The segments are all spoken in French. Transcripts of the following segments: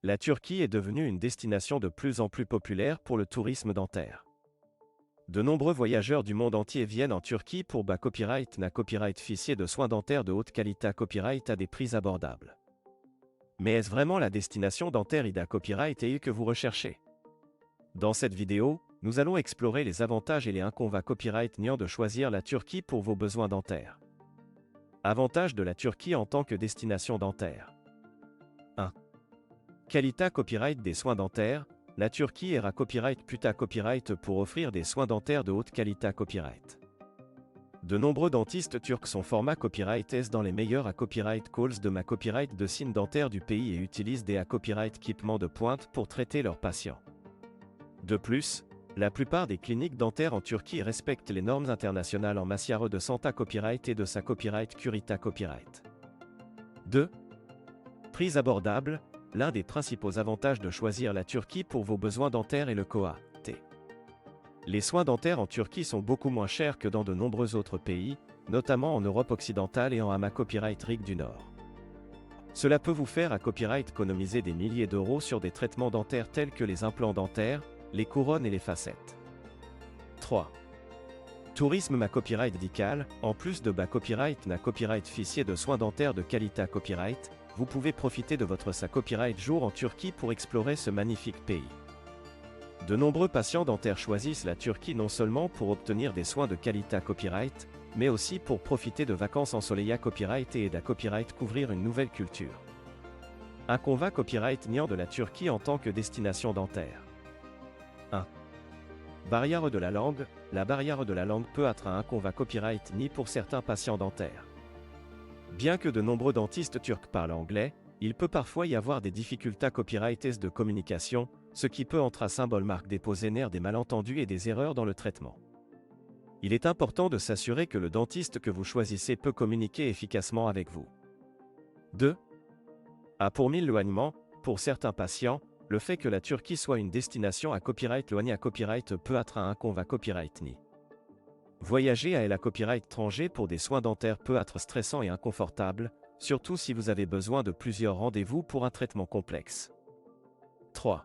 La Turquie est devenue une destination de plus en plus populaire pour le tourisme dentaire. De nombreux voyageurs du monde entier viennent en Turquie pour copyright officier de soins dentaires de haute qualité copyright à des prix abordables. Mais est-ce vraiment la destination dentaire IDA copyright que vous recherchez? Dans cette vidéo, nous allons explorer les avantages et les inconvénients copyright de choisir la Turquie pour vos besoins dentaires. Avantages de la Turquie en tant que destination dentaire. 1. Qualité copyright des soins dentaires. La Turquie est copyright puta copyright pour offrir des soins dentaires de haute qualité copyright. De nombreux dentistes turcs sont format copyright S dans les meilleurs copyright calls de copyright de signes dentaires du pays et utilisent des copyright équipements de pointe pour traiter leurs patients. De plus, la plupart des cliniques dentaires en Turquie respectent les normes internationales en matière de santé copyright et de sa copyright curita copyright. 2. Prix abordable. L'un des principaux avantages de choisir la Turquie pour vos besoins dentaires est le COA. Les soins dentaires en Turquie sont beaucoup moins chers que dans de nombreux autres pays, notamment en Europe occidentale et en copyright RIC du Nord. Cela peut vous faire copyright économiser des milliers d'euros sur des traitements dentaires tels que les implants dentaires, les couronnes et les facettes. 3. Tourisme copyright médical. En plus de copyright officier de soins dentaires de qualité copyright, vous pouvez profiter de votre copyright jour en Turquie pour explorer ce magnifique pays. De nombreux patients dentaires choisissent la Turquie non seulement pour obtenir des soins de qualité copyright, mais aussi pour profiter de vacances ensoleillées copyright et copyright couvrir une nouvelle culture. Inconvénients copyright de la Turquie en tant que destination dentaire. 1. Barrière de la langue. La barrière de la langue peut être un inconvénient copyright pour certains patients dentaires. Bien que de nombreux dentistes turcs parlent anglais, il peut parfois y avoir des difficultés copyright de communication, ce qui peut être un symbole marque déposer des malentendus et des erreurs dans le traitement. Il est important de s'assurer que le dentiste que vous choisissez peut communiquer efficacement avec vous. 2. Pour l'éloignement, pour certains patients, le fait que la Turquie soit une destination copyright éloignée copyright peut être un inconvénient copyright Voyager à copyright étranger pour des soins dentaires peut être stressant et inconfortable, surtout si vous avez besoin de plusieurs rendez-vous pour un traitement complexe. 3.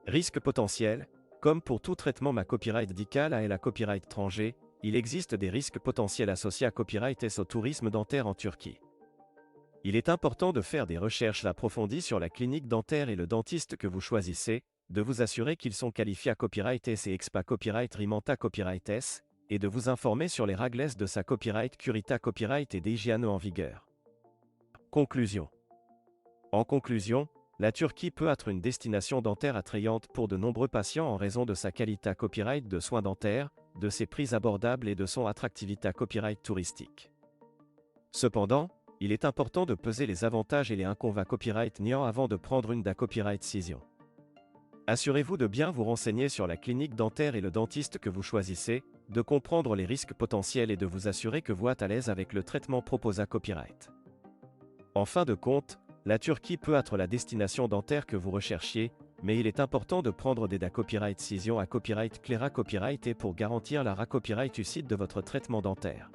Risque potentiel. Comme pour tout traitement copyright médical à copyright étranger, il existe des risques potentiels associés à copyright et au tourisme dentaire en Turquie. Il est important de faire des recherches approfondies sur la clinique dentaire et le dentiste que vous choisissez, de vous assurer qu'ils sont qualifiés à copyright S et expa copyright Rimanta copyright S, et de vous informer sur les règles de sa copyright curita copyright et d'hygiène en vigueur. Conclusion. En conclusion, la Turquie peut être une destination dentaire attrayante pour de nombreux patients en raison de sa qualité copyright de soins dentaires, de ses prix abordables et de son attractivité copyright touristique. Cependant, il est important de peser les avantages et les inconvénients copyright avant de prendre une copyright décision. Assurez-vous de bien vous renseigner sur la clinique dentaire et le dentiste que vous choisissez, de comprendre les risques potentiels et de vous assurer que vous êtes à l'aise avec le traitement proposé à copyright. En fin de compte, la Turquie peut être la destination dentaire que vous recherchiez, mais il est important de prendre des copyright décisions à copyright claira copyright et pour garantir la copyright réussite de votre traitement dentaire.